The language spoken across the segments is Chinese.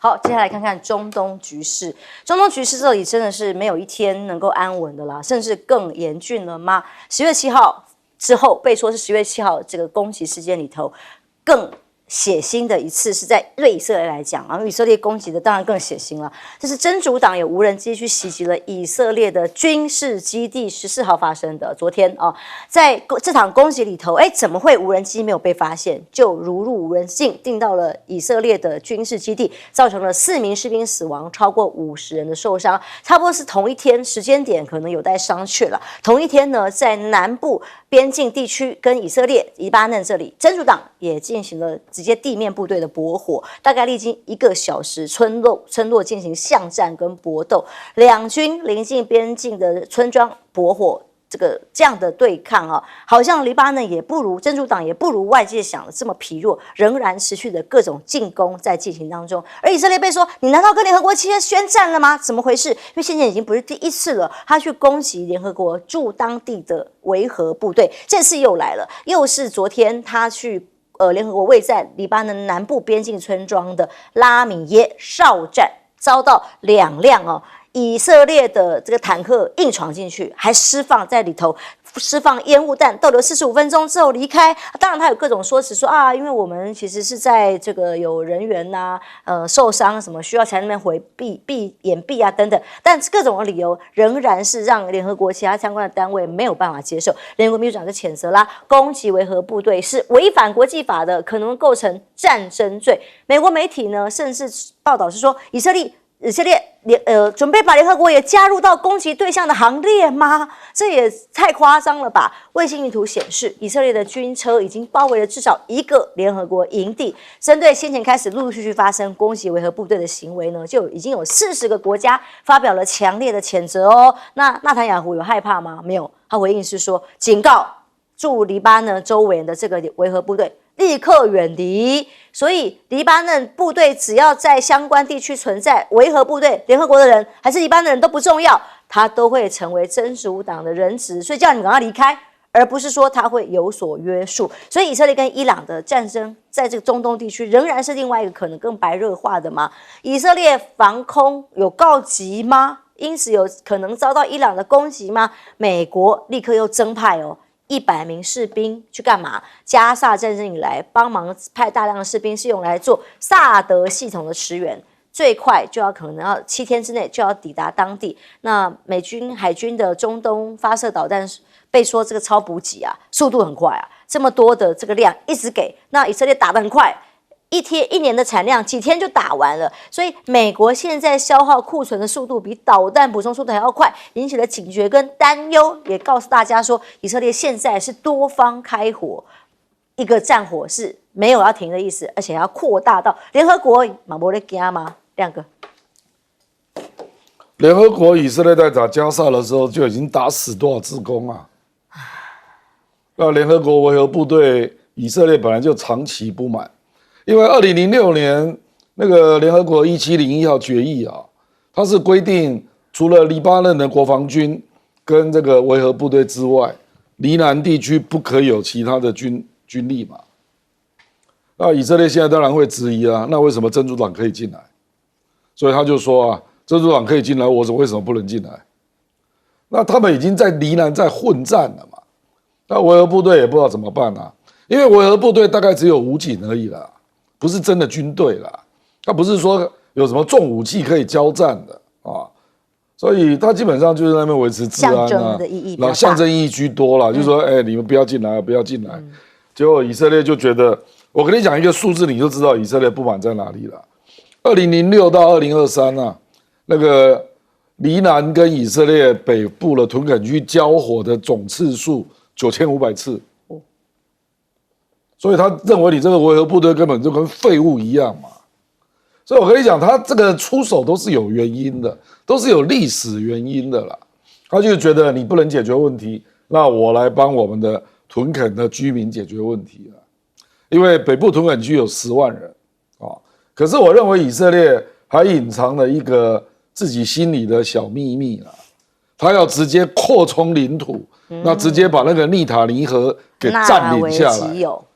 好，接下来看看中东局势。中东局势这里真的是没有一天能够安稳的啦，甚至更严峻了吗？10月7号之后，被说是10月7号这个攻击事件里头更血腥的一次是在对以色列来讲啊，以色列攻击的当然更血腥了。这是真主党有无人机去袭击了以色列的军事基地，14号发生的。昨天啊，在这场攻击里头，怎么会无人机没有被发现，就如入无人境，进到了以色列的军事基地，造成了4名士兵死亡，超过50人的受伤。差不多是同一天，时间点可能有待商榷了。同一天呢，在南部边境地区跟以色列黎巴嫩这里，真主党也进行了直接地面部队的搏火，大概历经1个小时，村落进行巷战跟搏斗，两军临近边境的村庄搏火。这样的对抗啊，好像黎巴嫩也不如真主党也不如外界想的这么疲弱，仍然持续的各种进攻在进行当中。而以色列被说，你难道跟联合国宣战了吗？怎么回事？因为现在已经不是第一次了，他去攻击联合国驻当地的维和部队，这次又来了，又是昨天他去联合国位在黎巴嫩南部边境村庄的拉米耶哨站，遭到2辆以色列的这个坦克硬闯进去，还在里头释放烟雾弹，逗留45分钟之后离开。当然，他有各种说辞说啊，因为我们其实是在这个有人员受伤什么需要才那边掩蔽啊等等，但各种的理由仍然是让联合国其他相关的单位没有办法接受。联合国秘书长就谴责啦，攻击维和部队是违反国际法的，可能构成战争罪。美国媒体呢，甚至报道是说，以色列准备把联合国也加入到攻击对象的行列吗？这也太夸张了吧！卫星云图显示，以色列的军车已经包围了至少1个联合国营地。针对先前开始陆陆续续发生攻击维和部队的行为呢，就已经有40个国家发表了强烈的谴责哦。那纳坦雅胡有害怕吗？没有，他回应是说，警告驻黎巴嫩周围的这个维和部队立刻远离。所以黎巴嫩部队只要在相关地区存在，维和部队、联合国的人还是黎巴嫩人都不重要，他都会成为真主党的人质，所以叫你赶快离开，而不是说他会有所约束。所以以色列跟伊朗的战争在这个中东地区仍然是另外一个可能更白热化的吗？以色列防空有告急吗？因此有可能遭到伊朗的攻击吗？美国立刻又增派100名士兵去干嘛？加萨战争以来，帮忙派大量的士兵是用来做萨德系统的驰援，最快就可能要7天之内就要抵达当地。那美军海军的中东发射导弹被说这个超补给速度很快这么多的这个量一直给，那以色列打得很快。1年的产量几天就打完了，所以美国现在消耗库存的速度比导弹补充速度还要快，引起了警觉跟担忧，也告诉大家说，以色列现在是多方开火，一个战火是没有要停的意思，而且要扩大到联合国嘛没在怕吗？亮哥，联合国以色列在打加萨的时候就已经打死多少志工啊？那联合国维和部队，以色列本来就长期不满。因为2006年那个联合国1701号决议它是规定除了黎巴嫩的国防军跟这个维和部队之外，黎南地区不可以有其他的军力嘛。那以色列现在当然会质疑那为什么真主党可以进来？所以他就说真主党可以进来，我为什么不能进来？那他们已经在黎南在混战了嘛，那维和部队也不知道怎么办因为维和部队大概只有武警而已啦。不是真的军队啦，他不是说有什么重武器可以交战的所以他基本上就是在那边维持治安象征的意义比较大，象征意义居多啦，就是说你们不要进来，不要进来。结果以色列就觉得，我跟你讲一个数字，你就知道以色列不满在哪里了。2006到2023那个黎南跟以色列北部的屯垦区交火的总次数9500次。所以他认为你这个维和部队根本就跟废物一样嘛，所以我跟你讲，他这个出手都是有原因的，都是有历史原因的啦。他就觉得你不能解决问题，那我来帮我们的屯垦的居民解决问题了。因为北部屯垦区有10万人可是我认为以色列还隐藏了一个自己心里的小秘密啦，他要直接扩充领土，那直接把那个尼塔尼河给占领下来。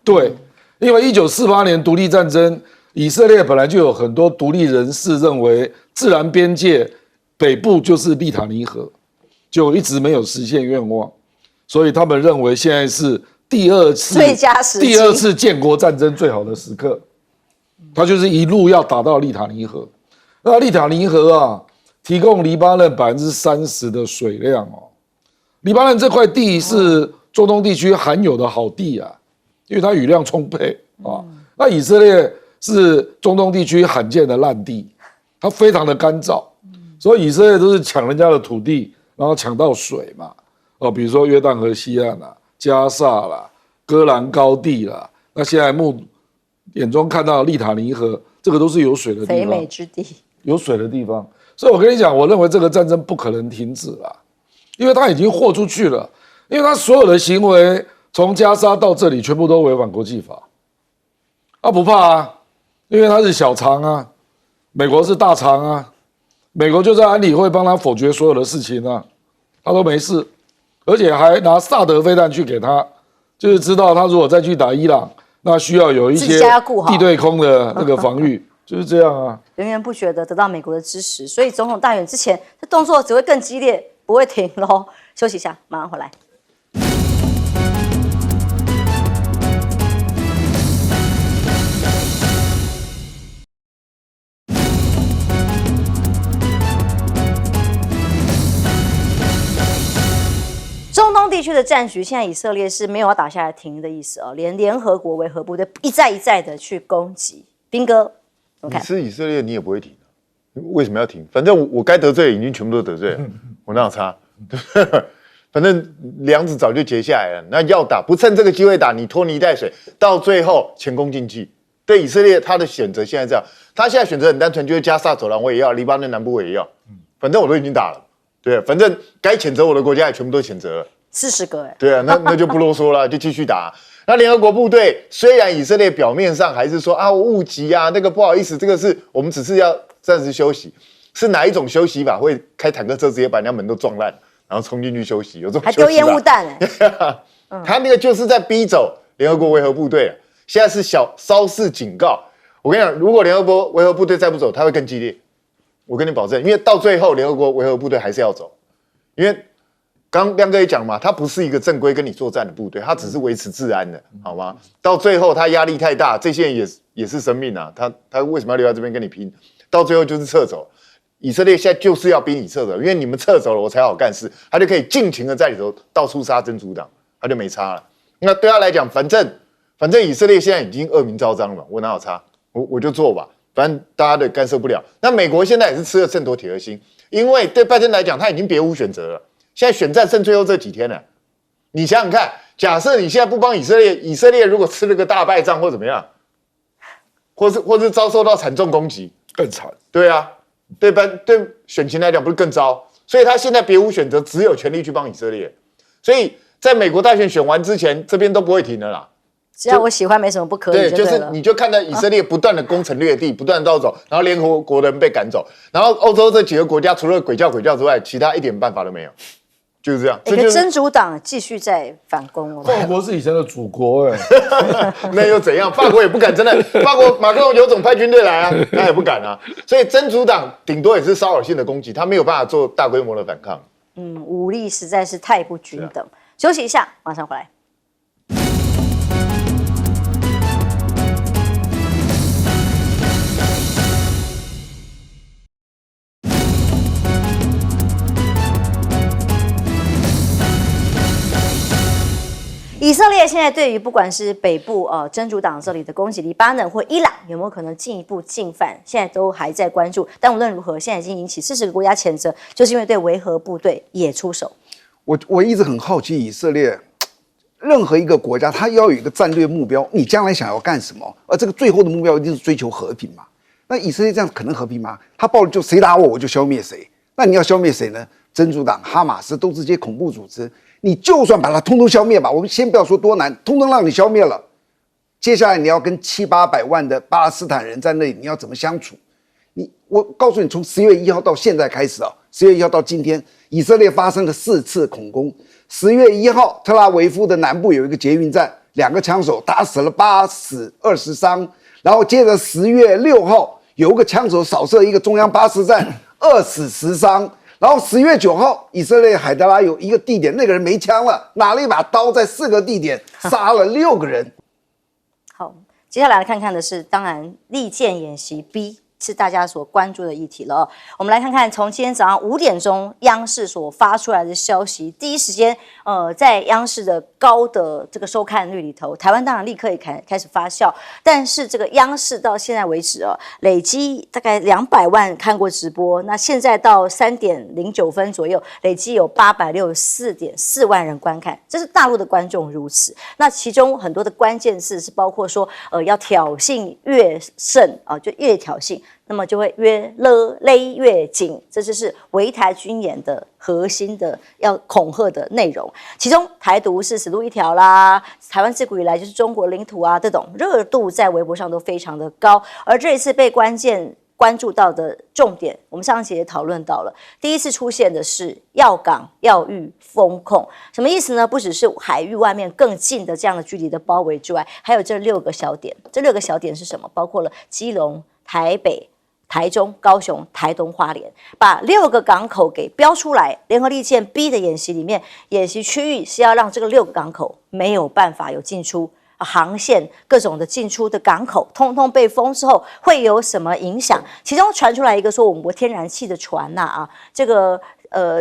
对，因为1948年独立战争，以色列本来就有很多独立人士认为自然边界北部就是利塔尼河，就一直没有实现愿望，所以他们认为现在是第二次建国战争最好的时刻，他就是一路要打到利塔尼河。那利塔尼河啊，提供黎巴嫩30%的水量哦。黎巴嫩这块地是中东地区罕有的好地啊，因为它雨量充沛啊。那以色列是中东地区罕见的烂地，它非常的干燥，所以以色列都是抢人家的土地，然后抢到水嘛。哦，比如说约旦河西岸啦、加萨啦、戈兰高地啦，那现在眼中看到利塔尼河，这个都是有水的地方，肥美之地，有水的地方。所以我跟你讲，我认为这个战争不可能停止了，因为他已经豁出去了，因为他所有的行为从加沙到这里全部都违反国际法，他不怕啊，因为他是小肠啊，美国是大肠啊，美国就在安理会帮他否决所有的事情啊，他都没事，而且还拿萨德飞弹去给他，就是知道他如果再去打伊朗，那需要有一些地对空的那个防御，就是这样啊。源源不绝的得到美国的支持，所以总统大选之前，这动作只会更激烈，不会停咯。休息一下，马上回来。中东地区的战局，现在以色列是没有要打下来停的意思哦，连联合国维和部队一再的去攻击。兵哥，怎么看？你是以色列，你也不会停，为什么要停？反正我该得罪的已经全部都得罪了，我哪有差？反正梁子早就结下来了，那要打不趁这个机会打，你拖泥带水，到最后前功尽弃。对以色列，他的选择现在这样，他现在选择很单纯，就是加沙走廊我也要，黎巴嫩南部我也要，反正我都已经打了。对，反正该谴责我的国家也全部都谴责了，40个哎。对啊，那就不啰嗦了，就继续打。那联合国部队虽然以色列表面上还是说啊我误击啊，那个不好意思，这个是我们只是要暂时休息，是哪一种休息法？会开坦克车直接把人家门都撞烂，然后冲进去休息，有这种还丢烟雾弹哎。他那个就是在逼走联合国维和部队了。现在是稍事警告。我跟你讲，如果联合国维和部队再不走，他会更激烈。我跟你保证，因为到最后联合国维和部队还是要走，因为刚亮哥也讲嘛，他不是一个正规跟你作战的部队，他只是维持治安的，好吗？到最后他压力太大，这些人也是生命啊，他为什么要留在这边跟你拼？到最后就是撤走。以色列现在就是要逼你撤走，因为你们撤走了，我才好干事，他就可以尽情的在里头到处杀真主党，他就没差了。那对他来讲，反正以色列现在已经恶名昭彰了嘛，我哪有差？我就做吧。反正大家都干涉不了。那美国现在也是吃了秤砣铁了心，因为对拜登来讲，他已经别无选择了。现在选战剩最后这几天了，你想想看，假设你现在不帮以色列，以色列如果吃了个大败仗或怎么样，或是遭受到惨重攻击，更惨。对啊，对选情来讲不是更糟？所以他现在别无选择，只有全力去帮以色列。所以在美国大选选完之前，这边都不会停的啦。只要我喜欢，没什么不可以。对，就是你就看到以色列不断的攻城略地，不断的盗走，然后联合国人被赶走，然后欧洲这几个国家除了鬼叫之外，其他一点办法都没有，就是这样。这个真主党继续在反攻哦。法国是以前的祖国哎，那又怎样？法国也不敢真的，法国马克龙有种派军队来啊，他也不敢啊。所以真主党顶多也是骚扰性的攻击，他没有办法做大规模的反抗。武力实在是太不均等。休息一下，马上回来。以色列现在对于不管是北部真主党这里的攻击黎巴嫩或伊朗有没有可能进一步进犯，现在都还在关注。但无论如何，现在已经引起40个国家谴责，就是因为对维和部队也出手。我一直很好奇，以色列任何一个国家，它要有一个战略目标，你将来想要干什么？而这个最后的目标一定是追求和平嘛？那以色列这样可能和平吗？他报了就谁打我就消灭谁。那你要消灭谁呢？真主党、哈马斯都是这些恐怖组织。你就算把它通通消灭吧，我们先不要说多难，通通让你消灭了，接下来你要跟700-800万的巴勒斯坦人在那里，你要怎么相处？我告诉你，从10月1号到现在开始啊，10月1号到今天，以色列发生了4次恐攻。10月1号，特拉维夫的南部有一个捷运站，2个枪手打死了8死20伤，然后接着10月6号有一个枪手扫射一个中央巴士站，2死10伤。然后10月9号，以色列海德拉有一个地点，那个人没枪了，拿了一把刀，在4个地点杀了6个人。好，接下来看看的是，当然利剑演习 B。是大家所关注的议题了。我们来看看，从今天早上5点钟，央视所发出来的消息，第一时间，在央视的高的这个收看率里头，台湾当然立刻也开始发酵，但是这个央视到现在为止累积大概200万看过直播，那现在到3点09分左右，累积有864.4万人观看，这是大陆的观众如此。那其中很多的关键字是包括说，要挑衅越甚就越挑衅。那么就会越勒越紧，这就是围台军演的核心的要恐吓的内容。其中台独是死路一条啦，台湾自古以来就是中国领土啊，这种热度在微博上都非常的高。而这一次被关注到的重点，我们上一节也讨论到了，第一次出现的是要港要域封控，什么意思呢？不只是海域外面更近的这样的距离的包围之外，还有这6个小点。这6个小点是什么？包括了基隆、台北、台中、高雄、台东、花莲，把6个港口给标出来。联合利剑 B 的演习里面，演习区域是要让这个6个港口没有办法有进出航线，各种的进出的港口，通通被封之后会有什么影响？其中传出来一个说，我们国天然气的船这个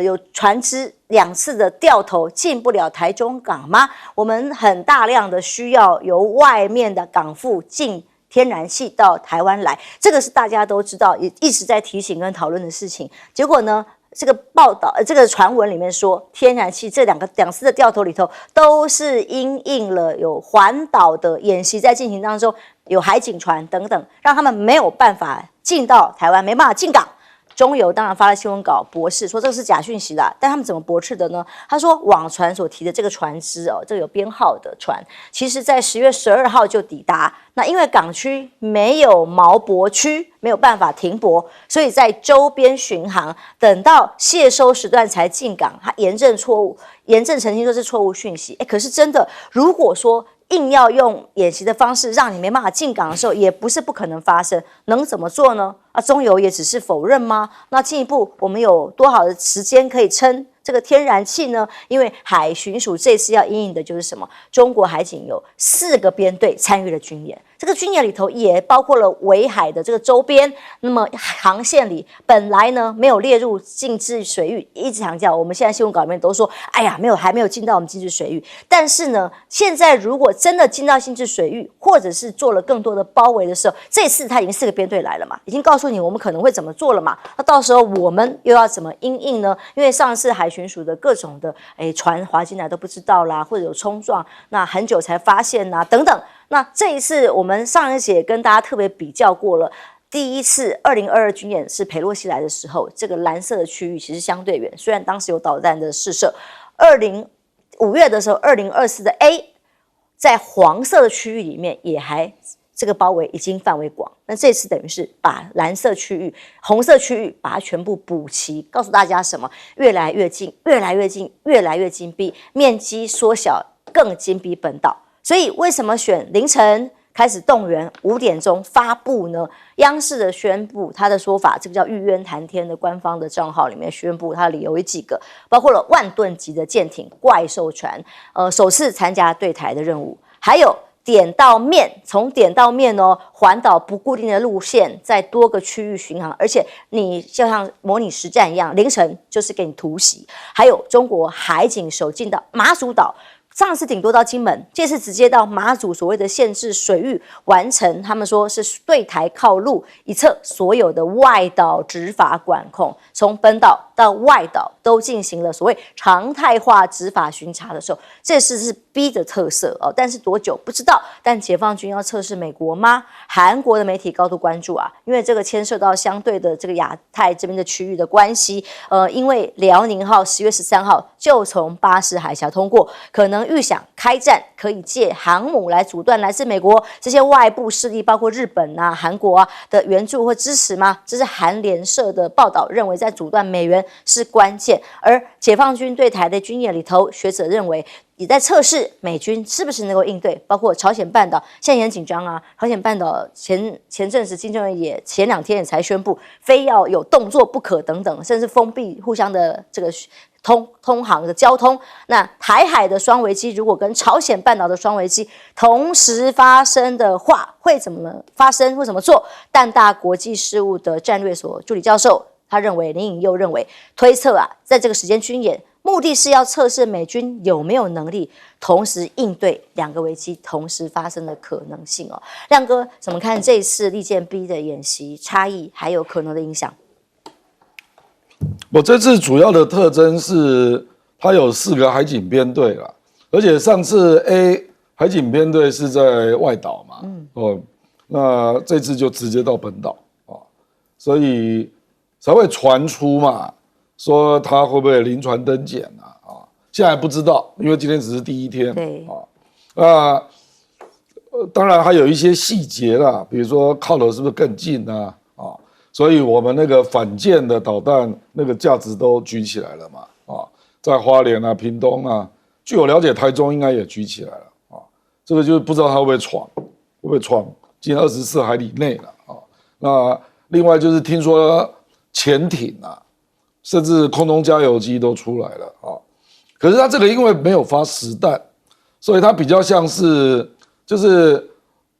有船只2次的掉头进不了台中港吗？我们很大量的需要由外面的港埠进天然气到台湾来，这个是大家都知道，也一直在提醒跟讨论的事情。结果呢，这个报道，这个传闻里面说，天然气这2次的掉头里头，都是因应了有环岛的演习在进行当中，有海警船等等，让他们没有办法进到台湾，没办法进港。中油当然发了新闻稿驳斥，说这是假讯息啦。但他们怎么驳斥的呢？他说网传所提的这个船只这个有编号的船，其实在10月12号就抵达。那因为港区没有锚泊区，没有办法停泊，所以在周边巡航，等到卸收时段才进港。他严正澄清说是错误讯息。可是真的，如果说硬要用演习的方式让你没办法进港的时候，也不是不可能发生。能怎么做呢？中油也只是否认吗？那进一步，我们有多少的时间可以撑这个天然气呢？因为海巡署这次要因应的就是什么？中国海警有4个编队参与了军演，这个军演里头也包括了围海的这个周边。那么航线里本来呢没有列入禁制水域，一直强调，我们现在新闻稿里面都说，哎呀，还没有进到我们禁制水域。但是呢，现在如果真的进到禁制水域，或者是做了更多的包围的时候，这次他已经4个编队来了嘛，已经告诉你我们可能会怎么做了嘛。那到时候我们又要怎么因应呢？因为上次海巡署的各种的船滑进来都不知道啦，或者有冲撞，那很久才发现啦等等。那这一次我们上一节跟大家特别比较过了，第一次2022军演是裴洛西来的时候，这个蓝色的区域其实相对远，虽然当时有导弹的试射。5月的时候，2024的 A 在黄色的区域里面也还这个包围已经范围广，那这次等于是把蓝色区域、红色区域把它全部补齐，告诉大家什么？越来越近，越来越近，越来越紧逼，面积缩小，更紧逼本岛。所以为什么选凌晨开始动员5点钟发布呢？央视的宣布，他的说法，这个叫玉渊谈天的官方的账号里面宣布，他的理由有几个，包括了万吨级的舰艇、怪兽船，首次参加对台的任务，还有点到面，从点到面环岛不固定的路线，在多个区域巡航，而且你就像模拟实战一样，凌晨就是给你突袭，还有中国海警手进到马祖岛。上次顶多到金门，这次直接到马祖所谓的限制水域完成，他们说是对台靠陆一侧所有的外岛执法管控，从本岛到外岛都进行了所谓常态化执法巡查的时候，这次是 B 的特色但是多久不知道。但解放军要测试美国吗？韩国的媒体高度关注因为这个牵涉到相对的这个亚太这边的区域的关系。因为辽宁号10月13号就从巴士海峡通过，可能预想开战，可以借航母来阻断来自美国这些外部势力，包括日本韩国的援助或支持吗？这是韩联社的报道，认为在阻断美元是关键。演，而解放军对台的军演里头，学者认为也在测试美军是不是能够应对，包括朝鲜半岛现在也很紧张啊。朝鲜半岛前阵子金正恩也前2天也才宣布，非要有动作不可等等，甚至封闭互相的这个通航的交通。那台海的双危机如果跟朝鲜半岛的双危机同时发生的话，会怎么发生？会怎么做？淡大国际事务的战略所助理教授他认为，林颖佑认为，推测啊，在这个时间军演，目的是要测试美军有没有能力同时应对2个危机同时发生的可能性哦。亮哥怎么看这一次利剑 B 的演习差异，还有可能的影响？我这次主要的特征是，它有4个海警编队啦，而且上次 A 海警编队是在外岛嘛，那这次就直接到本岛啊，所以才会传出嘛，说他会不会临船登检啊？现在还不知道，因为今天只是第1天，对啊，当然还有一些细节啦，比如说靠的是不是更近啊？所以我们那个反舰的导弹那个价值都举起来了嘛，在花莲啊、屏东啊，据我了解，台中应该也举起来了这个就是不知道他会不会闯进24海里内了那另外就是听说潜艇啊，甚至空中加油机都出来了可是他这个因为没有发实弹，所以他比较像是就是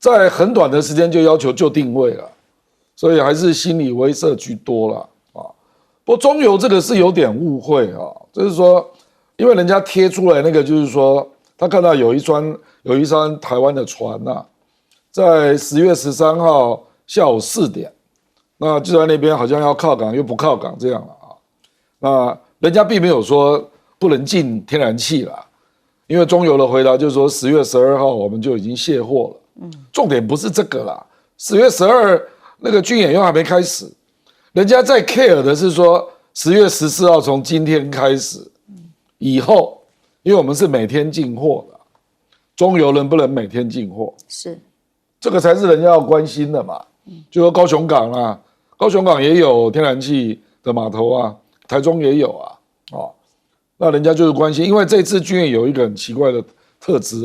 在很短的时间就要求就定位了。所以还是心理威慑居多啦不过中油这个是有点误会就是说，因为人家贴出来那个就是说，他看到有一艘台湾的船在10月13号下午4点，那就在那边好像要靠港又不靠港这样了那人家并没有说不能进天然气啦，因为中油的回答就是说10月12号我们就已经卸货了。重点不是这个啦，10月12那个军演又还没开始，人家在 care 的是说10月14号从今天开始以后，因为我们是每天进货的，中油能不能每天进货？是这个才是人家要关心的嘛。就说高雄港啦，高雄港也有天然气的码头啊，台中也有那人家就是关心，因为这次军演有一个很奇怪的特质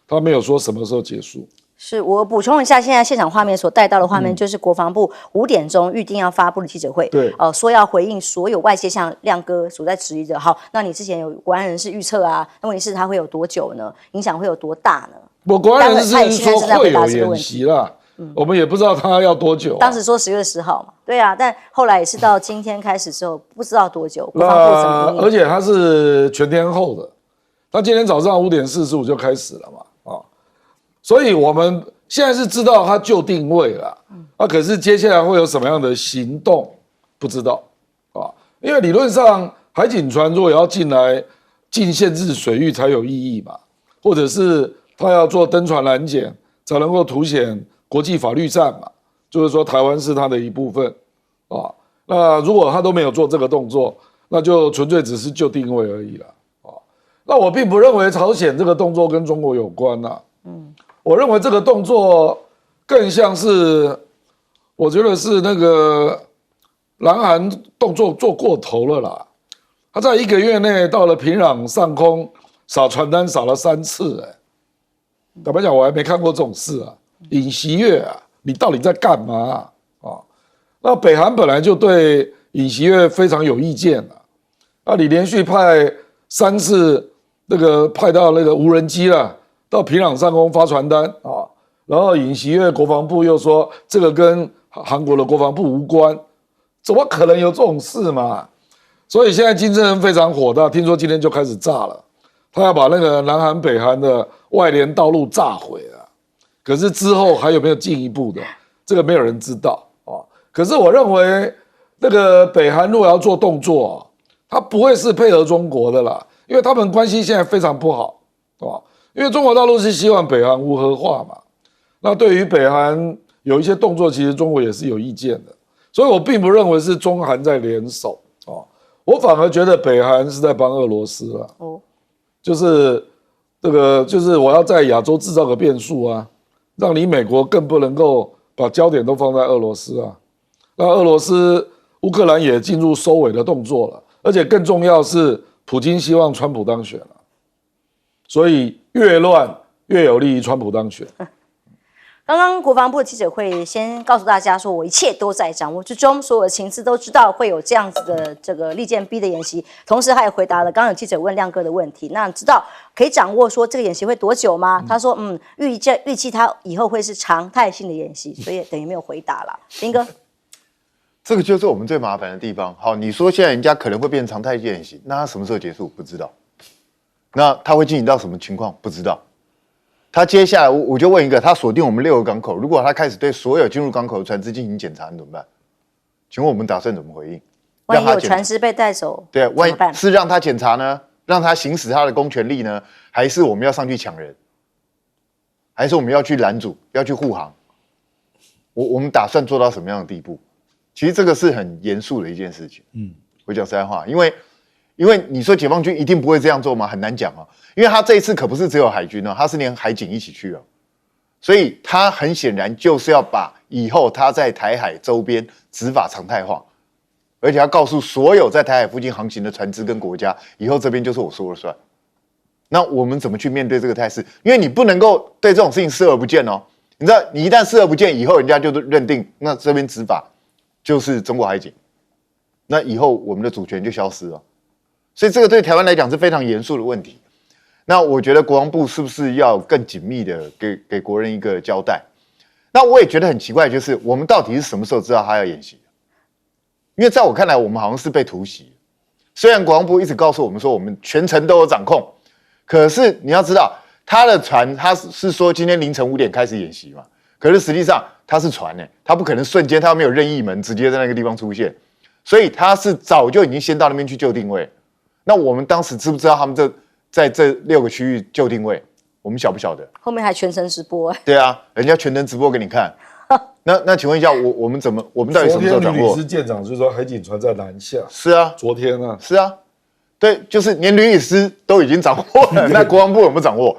他没有说什么时候结束。是我补充一下，现在现场画面所带到的画面，就是国防部5点钟预定要发布的记者会，对，说要回应所有外界像亮哥所在质疑的。好，那你之前有国安人士预测那问题是它会有多久呢？影响会有多大呢？我国安人士是说会有演习啦，我们也不知道他要多久当时说10月10号嘛，对啊，但后来也是到今天开始之后，不知道多久。国防部怎么应应？而且他是全天候的，他今天早上5点45就开始了嘛，所以我们现在是知道他就定位了，可是接下来会有什么样的行动不知道因为理论上海警船如果要进来进限制水域才有意义嘛，或者是他要做登船拦检才能够凸显国际法律战嘛，就是说台湾是他的一部分那如果他都没有做这个动作，那就纯粹只是就定位而已了那我并不认为朝鲜这个动作跟中国有关我认为这个动作更像是，我觉得是那个南韩动作做过头了啦。他在1个月内到了平壤上空撒传单撒了3次，坦白讲我还没看过这种事尹锡悦你到底在干嘛那北韩本来就对尹锡悦非常有意见你连续派3次那个派到那个无人机了。到平壤上空发传单然后尹锡悦国防部又说这个跟韩国的国防部无关，怎么可能有这种事嘛？所以现在金正恩非常火大，听说今天就开始炸了，他要把那个南韩北韩的外联道路炸毁了。可是之后还有没有进一步的，这个没有人知道可是我认为那个北韩如果要做动作他不会是配合中国的啦，因为他们关系现在非常不好因为中国大陆是希望北韩无核化嘛，那对于北韩有一些动作，其实中国也是有意见的，所以我并不认为是中韩在联手我反而觉得北韩是在帮俄罗斯啦就是这个就是我要在亚洲制造个变数让你美国更不能够把焦点都放在俄罗斯那俄罗斯乌克兰也进入收尾的动作了，而且更重要是，普京希望川普当选了，所以越乱越有利于川普当选。刚刚国防部的记者会先告诉大家说，我一切都在掌握之中，所有的情资都知道会有这样子的这个利剑 B 的演习。同时，他也回答了刚刚有记者问亮哥的问题，那知道可以掌握说这个演习会多久吗？他说，预期他以后会是常态性的演习，所以等于没有回答了。林哥，这个就是我们最麻烦的地方。好，你说现在人家可能会变成常态性演习，那他什么时候结束？不知道。那他会进行到什么情况？不知道。他接下来我就问一个，他锁定我们6个港口，如果他开始对所有进入港口的船只进行检查，你怎么办？请问我们打算怎么回应？万一有船只被带走，对，万一怎么办？是让他检查呢？让他行使他的公权力呢？还是我们要上去抢人？还是我们要去拦阻、要去护航？我们打算做到什么样的地步？其实这个是很严肃的一件事情。我讲实在话，因为你说解放军一定不会这样做吗？很难讲啊。因为他这一次可不是只有海军哦，他是连海警一起去哦，所以他很显然就是要把以后他在台海周边执法常态化，而且要告诉所有在台海附近航行的船只跟国家，以后这边就是我说了算。那我们怎么去面对这个态势？因为你不能够对这种事情视而不见哦。你知道，你一旦视而不见，以后人家就认定那这边执法就是中国海警，那以后我们的主权就消失了。所以这个对台湾来讲是非常严肃的问题。那我觉得国防部是不是要更紧密的给国人一个交代？那我也觉得很奇怪，就是我们到底是什么时候知道他要演习的？因为在我看来，我们好像是被突袭。虽然国防部一直告诉我们说我们全程都有掌控，可是你要知道，他的船他是说今天凌晨5点开始演习嘛，可是实际上他是船他不可能瞬间他没有任意门直接在那个地方出现，所以他是早就已经先到那边去就定位。那我们当时知不知道他们在这6个区域就定位，我们晓不晓得？后面还全程直播对啊，人家全程直播给你看。那请问一下，我们到底什么时候掌握？昨天吕律师舰长就说海警船在南下。是啊，昨天啊，是啊，对，就是连吕律师都已经掌握了，那国防部有没有掌握？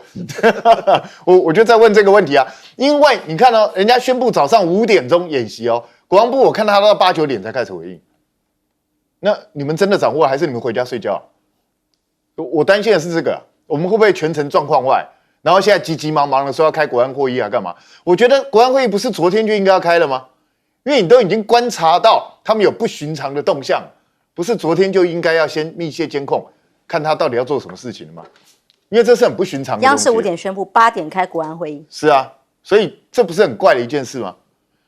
我就在问这个问题啊，因为你看哦，人家宣布早上5点钟演习哦，国防部我看他到8、9点才开始回应。那你们真的掌握了，还是你们回家睡觉？我担心的是这个，我们会不会全程状况外，然后现在急急忙忙的说要开国安会议啊，干嘛？我觉得国安会议不是昨天就应该要开了吗？因为你都已经观察到他们有不寻常的动向，不是昨天就应该要先密切监控，看他到底要做什么事情了吗？因为这是很不寻常的。央视5点宣布，8点开国安会议。是啊，所以这不是很怪的一件事吗？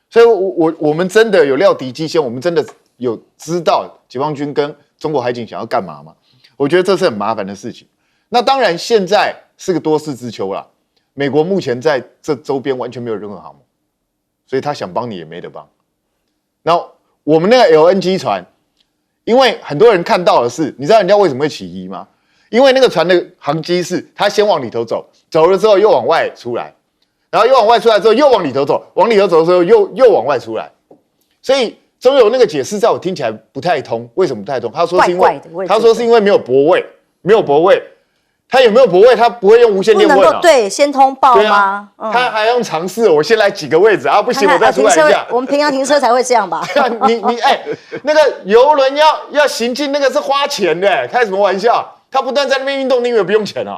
所以我们真的有料敌机先，我们真的有知道解放军跟中国海警想要干嘛吗？我觉得这是很麻烦的事情。那当然，现在是个多事之秋啦。美国目前在这周边完全没有任何航母，所以他想帮你也没得帮。然后我们那个 LNG 船，因为很多人看到的是，你知道人家为什么会起疑吗？因为那个船的航机是它先往里头走，走了之后又往外出来，然后又往外出来之后又往里头走，往里头走的时候又往外出来，所以。中友那个解释在我听起来不太通，为什么不太通？他说是因为没有泊位，没有泊位，他有没有泊位？他不会用无线电问不能够对先通报吗？他还用尝试，我先来几个位置啊，不行我再出来一下。我们平常停车才会这样吧？你那个邮轮要行进，那个是花钱的，开什么玩笑？他不但在那边运动，你以为不用钱啊？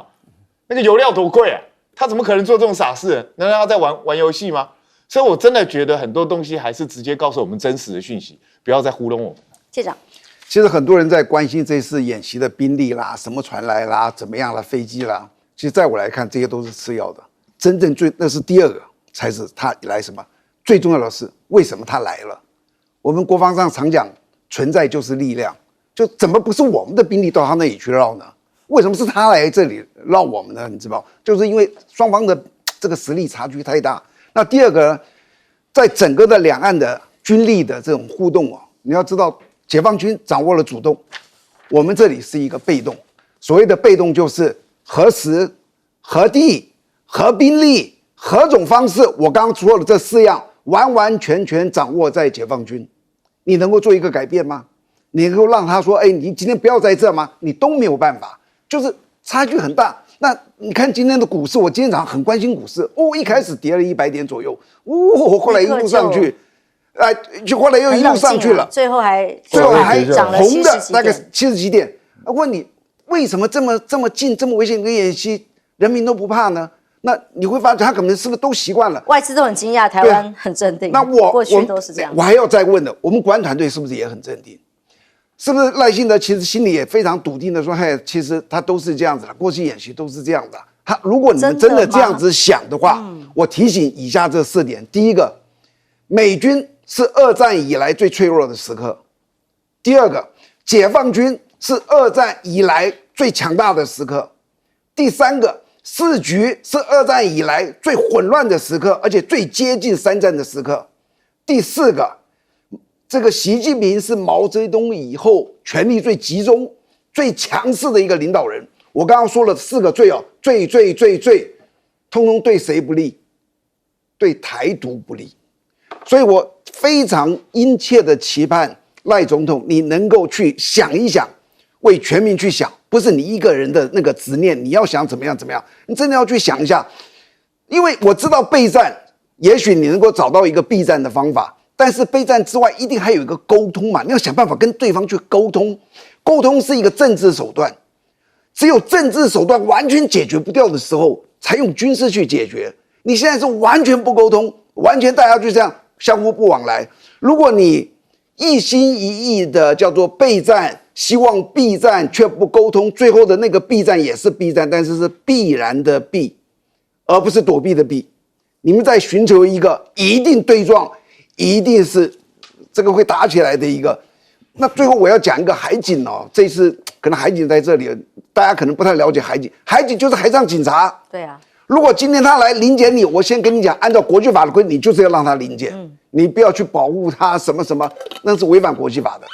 那个油料多贵啊！他怎么可能做这种傻事？难道他在玩游戏吗？所以，我真的觉得很多东西还是直接告诉我们真实的讯息，不要再糊弄我们。舰长，其实很多人在关心这次演习的兵力啦、什么船来啦、怎么样啦、飞机啦。其实，在我来看，这些都是次要的，真正那是第二个，才是他来什么。最重要的是，为什么他来了？我们国防上常讲，存在就是力量，就怎么不是我们的兵力到他那里去绕呢？为什么是他来这里绕我们呢？你知道，就是因为双方的这个实力差距太大。那第二个，在整个的两岸的军力的这种互动你要知道，解放军掌握了主动，我们这里是一个被动。所谓的被动就是何时、何地、何兵力、何种方式，我刚刚说的这4样，完完全全掌握在解放军。你能够做一个改变吗？你能够让他说，你今天不要在这吗？你都没有办法，就是差距很大。那你看今天的股市，我今天早上很关心股市，一开始跌了100点左右，后来一路上去，后来又一路上去了，最后还涨了红的70几点大概70几点。问你为什么这么近这么危险的一个演习，人民都不怕呢？那你会发现他可能是不是都习惯了？外资都很惊讶，台湾很镇定。那过去都是这样。我还要再问的，我们国安团队是不是也很镇定？是不是赖清德其实心里也非常笃定的说，嘿，其实他都是这样子的，过去演习都是这样的。如果你们真的这样子想的话，我提醒以下这4点：第一个，美军是2战以来最脆弱的时刻；第二个，解放军是2战以来最强大的时刻；第三个，世局是2战以来最混乱的时刻，而且最接近3战的时刻；第四个，这个习近平是毛泽东以后权力最集中、最强势的一个领导人。我刚刚说了4个最哦，最，通通对谁不利？对台独不利。所以我非常殷切的期盼赖总统，你能够去想一想，为全民去想，不是你一个人的那个执念，你要想怎么样，你真的要去想一下。因为我知道备战，也许你能够找到一个避战的方法，但是备战之外，一定还有一个沟通嘛，你要想办法跟对方去沟通。沟通是一个政治手段。只有政治手段完全解决不掉的时候，才用军事去解决。你现在是完全不沟通，完全大家就这样相互不往来。如果你一心一意的叫做备战，希望避战却不沟通，最后的那个避战也是避战，但是是必然的避，而不是躲避的避。你们在寻求一个一定对撞，一定是这个会打起来的一个。那最后我要讲一个海警哦，这次可能海警在这里，大家可能不太了解海警。海警就是海上警察。对啊。如果今天他来临检你，我先跟你讲，按照国际法的规定，你就是要让他临检，你不要去保护他什么什么，那是违反国际法的。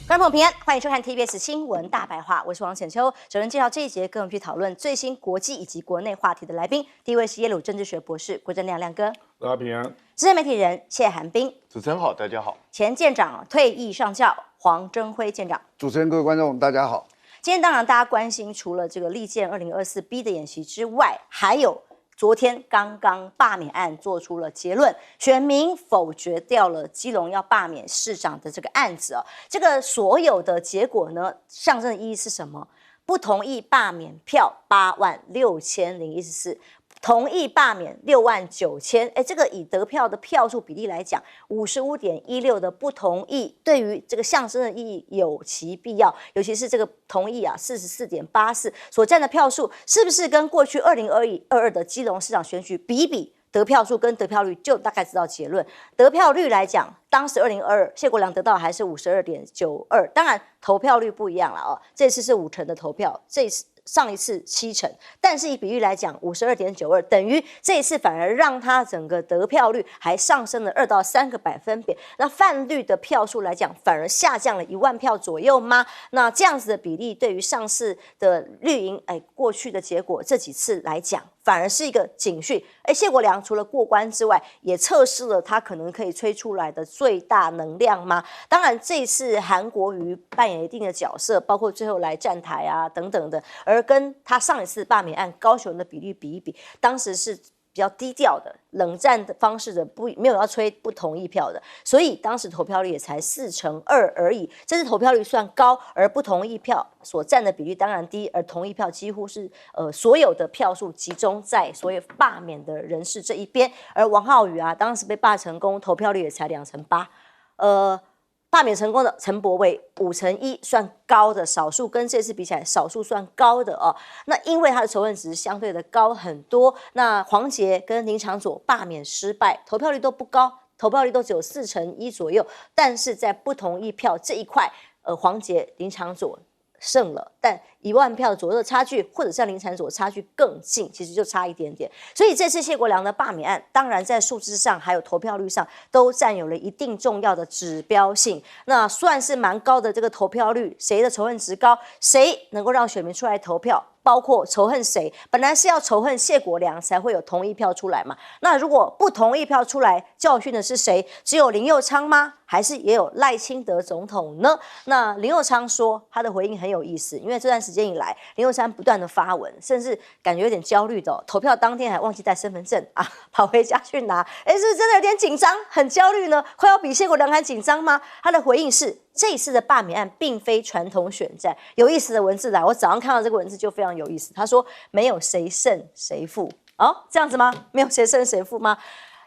观众朋友平安，欢迎收看 TBS 新闻大白话，我是王浅秋。首先介绍这一节跟我们去讨论最新国际以及国内话题的来宾，第一位是耶鲁政治学博士郭正亮亮哥，大家平安。资深媒体人谢寒冰，主持人好，大家好。前舰长退役上校黄征辉舰长。主持人、各位观众，大家好。今天当然大家关心，除了这个利剑2024B 的演习之外，还有昨天刚刚罢免案做出了结论，全民否决掉了基隆要罢免市长的这个案子哦。这个所有的结果呢，象征的意义是什么？不同意罢免票86014，同意罢免69000。这个以得票的票数比例来讲，55.16%的不同意，对于这个象征的意义有其必要。尤其是这个同意啊，44.84%所占的票数，是不是跟过去2022的基隆市长选举比一比？得票数跟得票率就大概知道结论。得票率来讲，当时2022谢国良得到还是52.92%，当然投票率不一样了哦，这次是50%的投票，这次上一次70%，但是以比率来讲，52.92%等于这一次反而让他整个得票率还上升了2到3个百分点。那泛绿的票数来讲，反而下降了1万票左右吗？那这样子的比例对于上次的绿营过去的结果这几次来讲，反而是一个警讯。谢国良除了过关之外，也测试了他可能可以吹出来的最大能量吗？当然，这一次韩国瑜扮演一定的角色，包括最后来站台啊等等的，而跟他上一次罢免案高雄的比例比一比，当时是比较低调的冷战的方式的，没有要吹不同意票的，所以当时投票率也才42%而已。这次投票率算高，而不同意票所占的比例当然低，而同意票几乎是所有的票数集中在所有罢免的人士这一边。而王浩宇啊，当时被罢成功，投票率也才2%8%。罢免成功的陈柏惟5%1，算高的，少数跟这次比起来，少数算高的哦。那因为他的仇恨值相对的高很多。那黄捷跟林昶佐罢免失败，投票率都不高，投票率都只有4%1左右。但是在不同意票这一块，黄捷、林昶佐胜了，但1万票左右的差距，或者像林昶佐差距更近，其实就差一点点。所以这次谢国良的罢免案，当然在数字上还有投票率上都占有了一定重要的指标性。那算是蛮高的这个投票率，谁的仇恨值高，谁能够让选民出来投票？包括仇恨谁，本来是要仇恨谢国良才会有同意票出来嘛。那如果不同意票出来，教训的是谁？只有林右昌吗？还是也有赖清德总统呢？那林右昌说他的回应很有意思，因为这段时间以来，林右昌不断的发文，甚至感觉有点焦虑的、投票当天还忘记带身份证啊，跑回家去拿，是不是真的有点紧张，很焦虑呢？快要比谢国良还紧张吗？他的回应是，这一次的罢免案并非传统选战。有意思的文字来，我早上看到这个文字就非常有意思。他说没有谁胜谁负，这样子吗？没有谁胜谁负吗？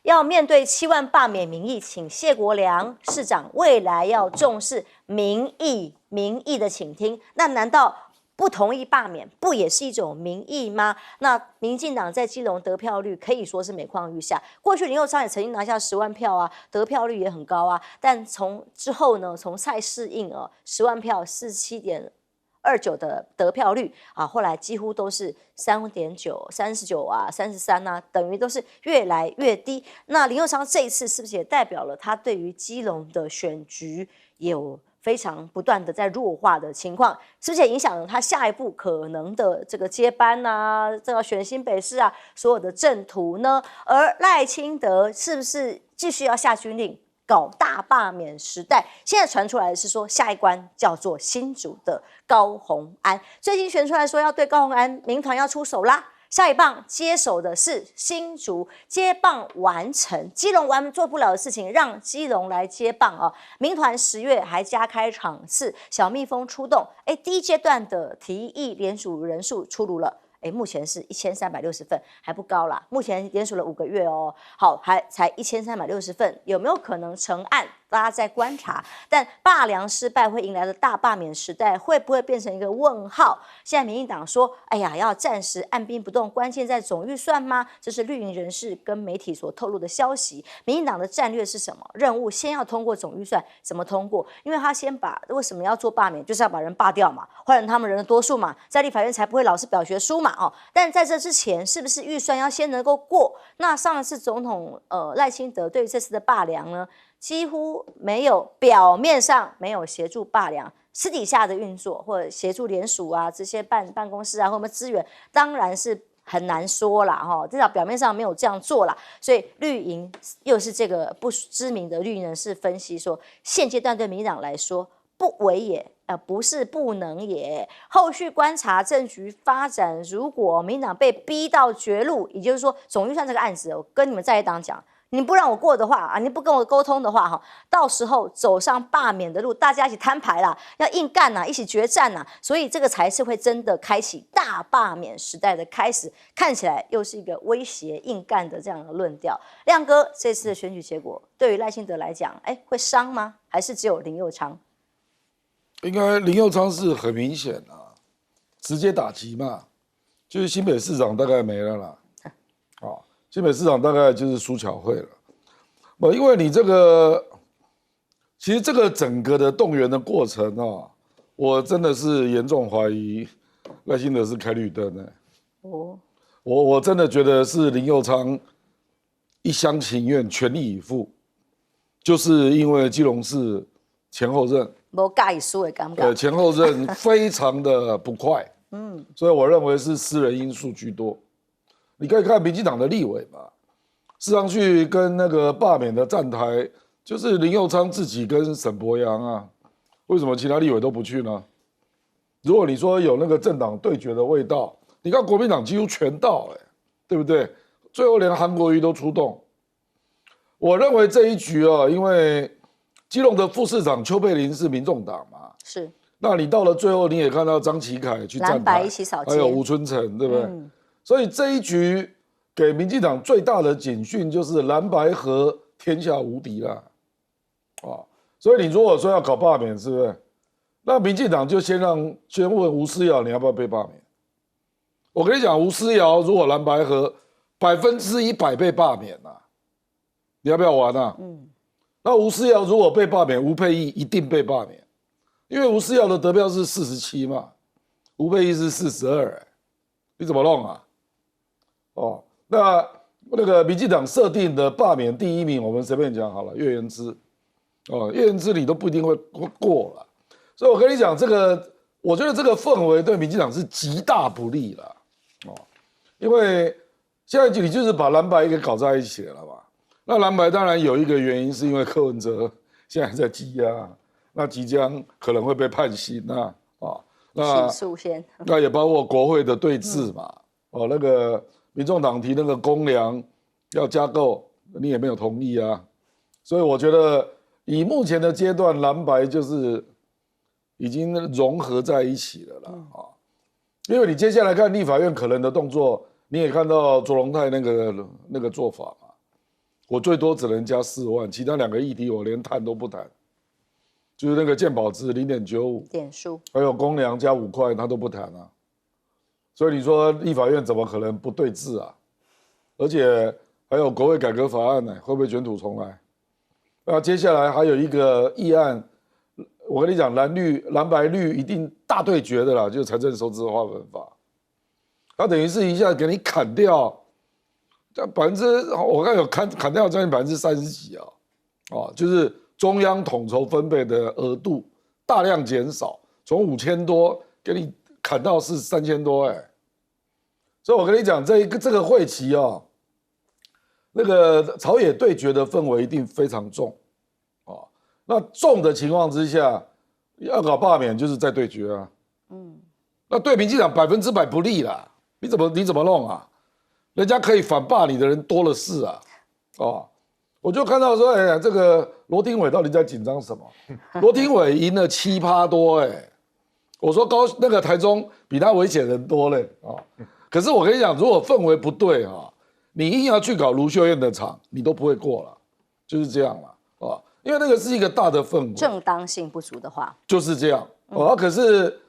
要面对7万罢免民意，请谢国良市长未来要重视民意的倾听。那难道不同意罢免不也是一种民意吗？那民进党在基隆得票率可以说是每况愈下。过去林右昌也曾经拿下10万票啊，得票率也很高啊。但从之后呢，从蔡适应10万票47.29的得票率啊，后来几乎都是3.9、39啊、33啊，等于都是越来越低。那林右昌这一次是不是也代表了他对于基隆的选局有非常不断的在弱化的情况？是不是也影响了他下一步可能的这个接班啊，这个选新北市啊，所有的阵图呢？而赖清德是不是继续要下军令？搞大罢免时代，现在传出来的是说下一关叫做新竹的高虹安，最近传出来说要对高虹安民团要出手啦。下一棒接手的是新竹，接棒完成，基隆做不了的事情，让基隆来接棒民团10月还加开场次，小蜜蜂出动，第一阶段的提议联署人数出炉了。目前是1360份，还不高啦。目前连署了5个月好，还才1360份，有没有可能成案？大家在观察。但罢梁失败会迎来的大罢免时代，会不会变成一个问号？现在民进党说，要暂时按兵不动，关键在总预算吗？这是绿营人士跟媒体所透露的消息。民进党的战略是什么？任务先要通过总预算，怎么通过？因为他先为什么要做罢免，就是要把人罢掉嘛，换成他们人的多数嘛，在立法院才不会老是表决输嘛但在这之前，是不是预算要先能够过？那上一次总统赖清德对于这次的罢梁呢，几乎没有，表面上没有协助罢梁，私底下的运作或者协助联署啊，这些办公室啊或者资源，当然是很难说啦至少表面上没有这样做啦。所以绿营又是这个不知名的绿营人士分析说，现阶段对民进党来说不为也。不是不能也，后续观察政局发展，如果民进党被逼到绝路，也就是说总预算这个案子，我跟你们在野党讲，你不让我过的话你不跟我沟通的话到时候走上罢免的路，大家一起摊牌啦，要硬干一起决战所以这个才是会真的开启大罢免时代的开始，看起来又是一个威胁硬干的这样的论调。亮哥，这次的选举结果对于赖清德来讲，会伤吗？还是只有林右昌？应该林右昌是很明显直接打击嘛，就是新北市长大概没了啦，新北市长大概就是苏巧慧了，因为你这个，其实这个整个的动员的过程我真的是严重怀疑赖清德是开绿灯我真的觉得是林右昌一厢情愿，全力以赴，就是因为基隆市前后任。没介意输的感觉，前后任非常的不快，所以我认为是私人因素居多。你可以看民进党的立委嘛，事实上去跟那个罢免的站台，就是林右昌自己跟沈伯洋为什么其他立委都不去呢？如果你说有那个政党对决的味道，你看国民党几乎全到对不对？最后连韩国瑜都出动。我认为这一局因为基隆的副市长邱佩玲是民众党嘛，是。那你到了最后，你也看到张启凯去站台，蓝白一起扫街，还有吴春成，对不对？所以这一局给民进党最大的警讯就是蓝白合天下无敌了，所以你如果说要搞罢免，是不是？那民进党就先问吴思瑶你要不要被罢免？我跟你讲，吴思瑶如果蓝白合100%被罢免你要不要玩那吴思瑶如果被罢免，吴佩益一定被罢免，因为吴思瑶的得票是47嘛，吴佩益是42，你怎么弄那个民进党设定的罢免第一名，我们随便讲好了，岳元之，岳元之你都不一定会过了，所以我跟你讲，我觉得这个氛围对民进党是极大不利了，因为现在你就是把蓝白给搞在一起了嘛。那蓝白当然有一个原因，是因为柯文哲现在还在羁押，那即将可能会被判刑那起诉先，那也包括国会的对峙嘛，那个民众党提那个公粮要加购，你也没有同意啊，所以我觉得以目前的阶段，蓝白就是已经融合在一起了啦因为你接下来看立法院可能的动作，你也看到卓荣泰那个做法嘛，我最多只能加4万，其他2个议题我连谈都不谈，就是那个健保值0.95点数，还有公粮加5块，他都不谈啊。所以你说立法院怎么可能不对峙啊？而且还有国会改革法案呢，会不会卷土重来？那接下来还有一个议案，我跟你讲，蓝白绿一定大对决的啦，就是财政收支划分法。它等于是一下给你砍掉，我看有砍掉将近30%几就是中央统筹分配的额度大量减少，从5000多给你砍到是3000多所以我跟你讲，这个会期那个朝野对决的氛围一定非常重那重的情况之下，要搞罢免就是在对决啊。那对民进党100%不利啦，你怎么弄啊？人家可以反罢你的人多的是啊，我就看到说，这个罗廷伟到底在紧张什么？罗廷伟赢了7%多，我说那个台中比他危险人多嘞可是我跟你讲，如果氛围不对你硬要去搞卢秀燕的场，你都不会过了，就是这样了因为那个是一个大的氛围，正当性不足的话，就是这样可是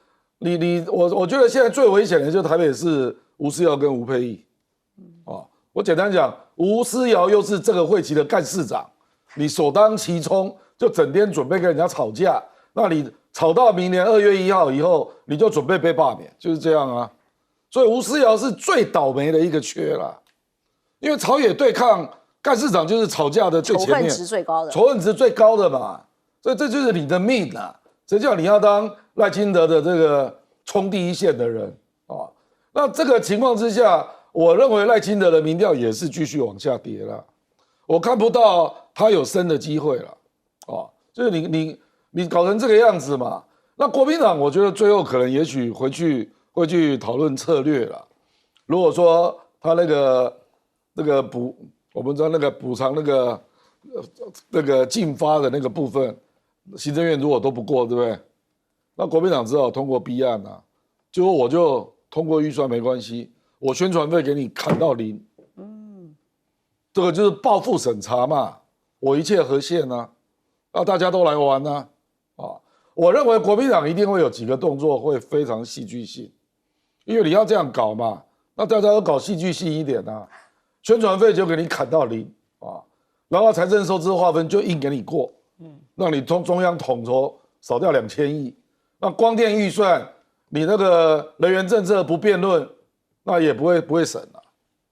我觉得现在最危险的就是台北市吴思瑶跟吴沛忆我简单讲，吴思瑶又是这个会期的干事长，你首当其冲就整天准备跟人家吵架，那你吵到明年2月1号以后，你就准备被罢免，就是这样啊。所以吴思瑶是最倒霉的一个缺啦，因为朝野对抗干事长就是吵架的最前面，仇恨值最高的，仇恨值最高的嘛，所以这就是你的命啊！谁叫你要当赖清德的这个冲第一线的人那这个情况之下，我认为赖清德的民调也是继续往下跌了，我看不到他有升的机会了就是你搞成这个样子嘛，那国民党我觉得最后可能也许会去讨论策略了。如果说他那个我们知道那个补偿那个进发的那个部分，行政院如果都不过，对不对？那国民党只好通过弊案结果我就通过预算没关系，我宣传费给你砍到0，这个就是报复审查嘛，我一切合宪大家都来玩我认为国民党一定会有几个动作会非常戏剧性，因为你要这样搞嘛，那大家都搞戏剧性一点宣传费就给你砍到0然后财政收支划分就硬给你过，让你中央统筹少掉2000亿，那光电预算你那个能源政策不辩论，那也不会审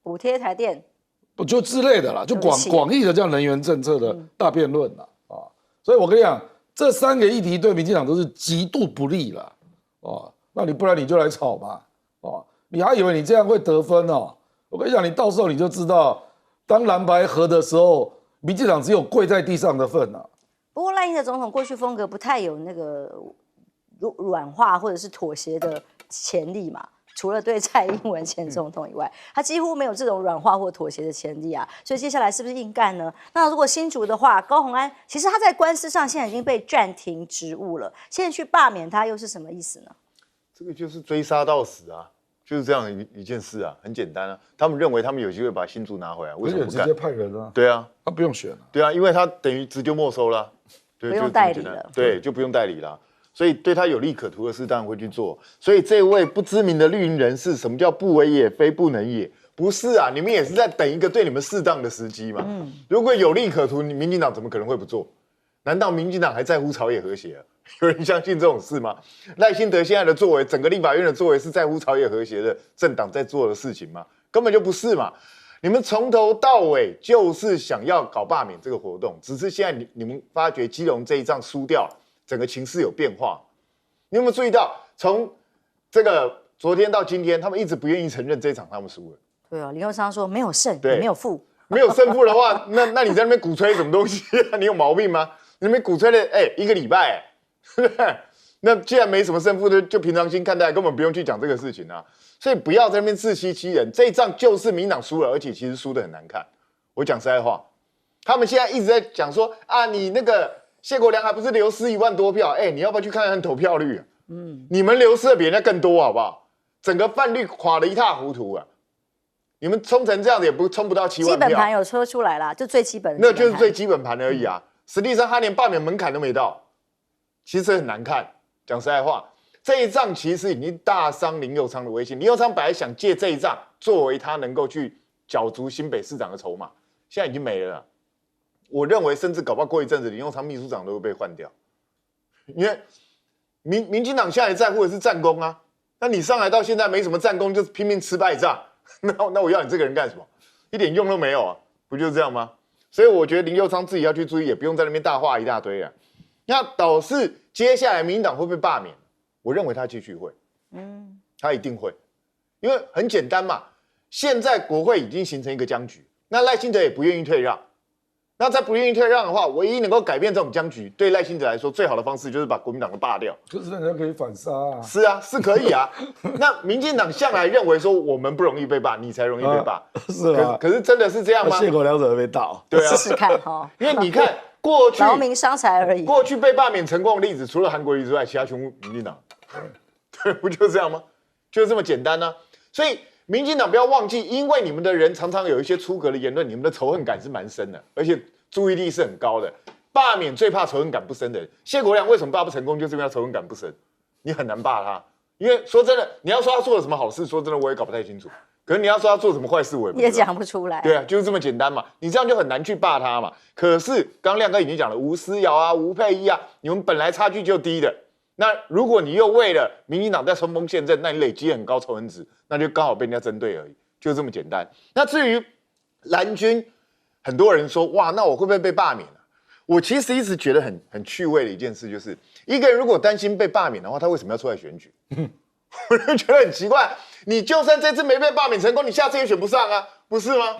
补贴台电，不就之类的啦，就广义的这样能源政策的大辩论所以我跟你讲，这3个议题对民进党都是极度不利啦那你不然你就来吵嘛你还以为你这样会得分我跟你讲，你到时候你就知道，当蓝白合的时候，民进党只有跪在地上的份不过赖清德总统过去风格不太有那个软化或者是妥协的潜力嘛，除了对蔡英文前总统以外，他几乎没有这种软化或妥协的潜力所以接下来是不是硬干呢？那如果新竹的话，高虹安其实他在官司上现在已经被暂停职务了，现在去罢免他又是什么意思呢？这个就是追杀到死就是这样一件事很简单他们认为他们有机会把新竹拿回来，为什么不干？直接派人对啊，他不用选对啊，因为他等于直接没收了对，不用代理了，对，就不用代理了。所以对他有利可图的事，当然会去做。所以这位不知名的绿营人士，什么叫不为也，非不能也？不是你们也是在等一个对你们适当的时机嘛。如果有利可图，民进党怎么可能会不做？难道民进党还在乎朝野和谐有人相信这种事吗？赖清德现在的作为，整个立法院的作为，是在乎朝野和谐的政党在做的事情吗？根本就不是嘛！你们从头到尾就是想要搞罢免这个活动，只是现在你们发觉基隆这一仗输掉了，整个情势有变化。你有没有注意到，从这个昨天到今天，他们一直不愿意承认这一场他们输了。对林右昌说没有胜，也没有负，没有胜负的话，那你在那边鼓吹什么东西你有毛病吗？你们鼓吹了1个礼拜，对不对？那既然没什么胜负就平常心看待，根本不用去讲这个事情啊。所以不要在那边自欺欺人，这一仗就是民进党输了，而且其实输得很难看。我讲实在话，他们现在一直在讲说啊，你那个谢国良还不是流失1万多票？你要不要去看看投票率啊？你们流失的比人家更多，好不好？整个泛绿垮得一塌糊涂啊！你们冲成这样子也冲不到7万票。基本盘有说出来啦，就最基本的。那就是最基本盘而已啊。实际上他连罢免门槛都没到，其实很难看。讲实在话，这一仗其实已经大伤林右昌的威信。林右昌本来想借这一仗作为他能够去角逐新北市长的筹码，现在已经没了啦。我认为甚至搞不好过一阵子林右昌秘书长都会被换掉，因为民进党现在在乎的是战功啊。那你上来到现在没什么战功，就是拼命吃败仗，那我要你这个人干什么？一点用都没有啊，不就是这样吗？所以我觉得林右昌自己要去注意，也不用在那边大话一大堆啊。那导致接下来民进党会被罢免，我认为他继续会，他一定会，因为很简单嘛，现在国会已经形成一个僵局，那赖清德也不愿意退让，那在不愿意退让的话，唯一能够改变这种僵局，对赖清德来说最好的方式就是把国民党给罢掉。可是人家可以反杀啊。是啊，是可以啊。那民进党向来认为说我们不容易被罢，你才容易被罢，是啊。可是真的是这样吗？谢国良怎么被盗？对啊，试试看哈。因为你看过去劳民伤财而已。过去被罢免成功的例子，除了韩国瑜之外，其他全部民进党。对，不就这样吗？就这么简单呢。所以民进党不要忘记，因为你们的人常常有一些出格的言论，你们的仇恨感是蛮深的，而且注意力是很高的。罢免最怕仇恨感不深的人。谢国良为什么罢不成功，就是因为他仇恨感不深。你很难罢他，因为说真的，你要说他做了什么好事，说真的我也搞不太清楚。可是你要说他做什么坏事，我也不知道，也讲不出来。对啊，就是这么简单嘛。你这样就很难去罢他嘛。可是刚亮哥已经讲了，吴思瑶啊、吴佩仪啊，你们本来差距就低的。那如果你又为了民进党在冲锋陷阵，那你累积很高仇恨值，那就刚好被人家针对而已，就这么简单。那至于蓝军，很多人说哇，那我会不会被罢免啊？我其实一直觉得很趣味的一件事，就是一个人如果担心被罢免的话，他为什么要出来选举？我就觉得很奇怪。你就算这次没被罢免成功，你下次也选不上啊，不是吗？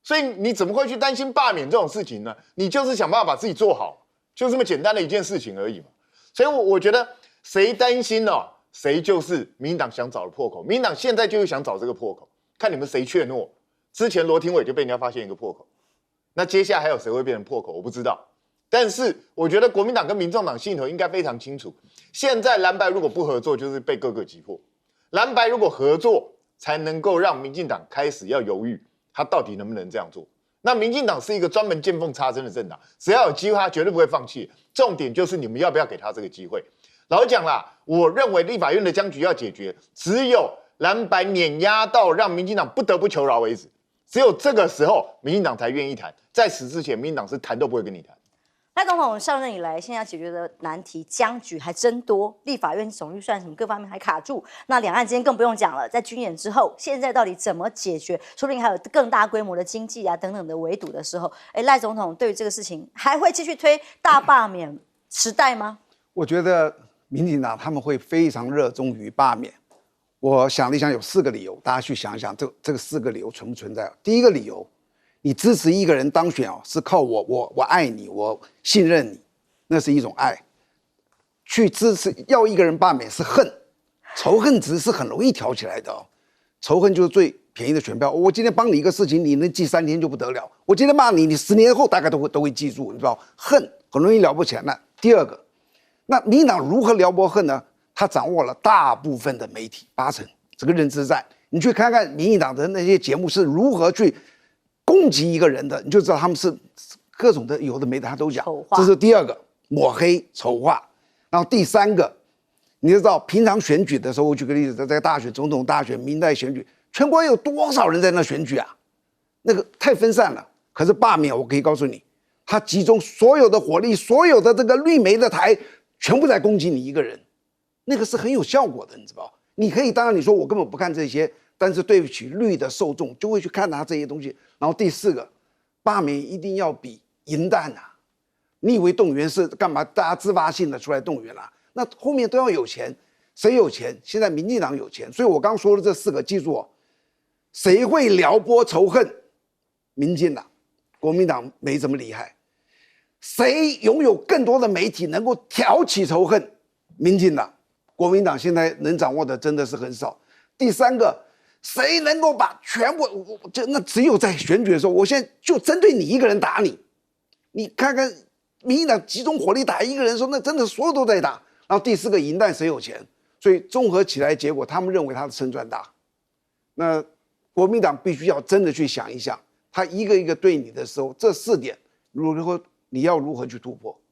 所以你怎么会去担心罢免这种事情呢？你就是想办法把自己做好，就这么简单的一件事情而已嘛。所以我觉得谁担心哦，谁就是民进党想找的破口。民进党现在就是想找这个破口，看你们谁怯懦。之前罗廷伟就被人家发现一个破口，那接下来还有谁会变成破口，我不知道。但是我觉得国民党跟民众党心里头应该非常清楚，现在蓝白如果不合作，就是被各个击破；蓝白如果合作，才能够让民进党开始要犹豫，他到底能不能这样做。那民进党是一个专门见缝插针的政党，只要有机会，他绝对不会放弃。重点就是你们要不要给他这个机会。老实讲啦，我认为立法院的僵局要解决，只有蓝白碾压到让民进党不得不求饶为止。只有这个时候，民进党才愿意谈。在此之前，民进党是谈都不会跟你谈。赖总统上任以来，现在要解决的难题僵局还真多，立法院总预算什么各方面还卡住。那两岸之间更不用讲了，在军演之后，现在到底怎么解决？说不定还有更大规模的经济啊等等的围堵的时候，赖总统对于这个事情还会继续推大罢免时代吗？我觉得民进党他们会非常热衷于罢免。我想了一想，有4个理由，大家去想一想，这个4个理由存不存在？第一个理由，你支持一个人当选哦，是靠我爱你，我信任你，那是一种爱。去支持要一个人罢免是恨，仇恨值是很容易挑起来的哦。仇恨就是最便宜的选票。我今天帮你一个事情，你能记3天就不得了。我今天骂你，你10年后大概都会记住，你知道？恨很容易撩拨起来。那第二个，那民进党如何撩拨恨呢？他掌握了大部分的媒体，80%这个认知战。你去看看民进党的那些节目是如何去攻击一个人的，你就知道他们是各种的有的没的他都讲。这是第二个，抹黑丑化。然后第3个，你就知道平常选举的时候，我举个例子，在这个大选、总统大选、民代选举，全国有多少人在那选举啊？那个太分散了。可是罢免，我可以告诉你，他集中所有的火力，所有的这个绿媒的台，全部在攻击你一个人。那个是很有效果的，你知道？你可以，当然你说我根本不看这些，但是对不起绿的受众就会去看他这些东西。然后第4个，罢免一定要比银弹啊！你以为动员是干嘛？大家自发性的出来动员啦？那后面都要有钱，谁有钱？现在民进党有钱，所以我刚说的这4个，记住哦，谁会撩拨仇恨？民进党，国民党没这么厉害。谁拥有更多的媒体能够挑起仇恨？民进党、国民党现在能掌握的真的是很少。第三个，谁能够把全部那只有在选举的时候，我现在就针对你一个人打你，你看看民进党集中火力打一个人的时候，那真的所有都在打。然后第四个，赢弹谁有钱？所以综合起来，结果他们认为他的胜算大。那国民党必须要真的去想一想，他一个一个对你的时候，这4点你要如何去突破？